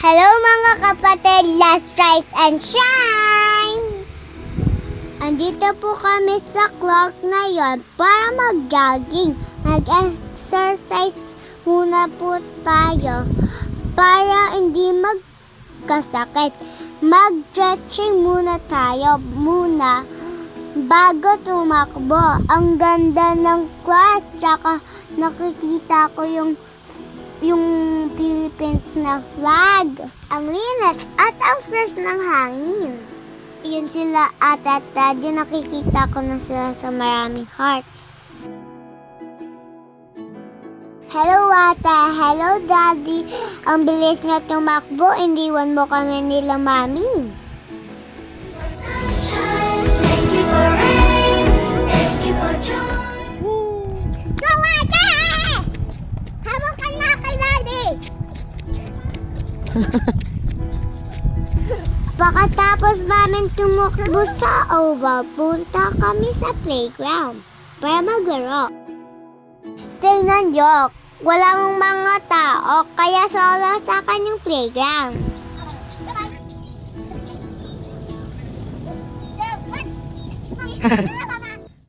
Hello mga kapatid, let's rise and shine! Andito po kami sa clock ngayon para mag-jogging. Mag-exercise muna po tayo para hindi magkasakit. Mag-stretching muna tayo bago tumakbo. Ang ganda ng class, tsaka nakikita ko yung Philippines na flag. Ang linas at ang fresh ng hangin. Yun sila ate at daddy, nakikita ko na sila sa maraming hearts. Hello ate, hello daddy. Ang bilis na tumakbo, indiwan mo kami nila mami. Thank you for rain, thank you for joy. Go ate! Habang ka na kay daddy! Pagkatapos namin tumakbo sa oval, punta kami sa playground para maglaro. Tingnan nyo, walang mga tao, kaya solo sa kanyang playground.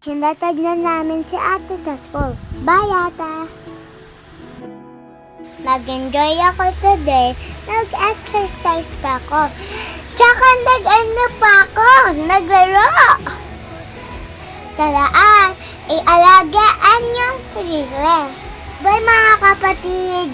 Hinatid na namin si ate sa school. Bye ate! Nag-enjoy ako today. Nag-exercise pa ako. Tsaka naglaro. Talaan, ialagaan yung sarili. Bye mga kapatid!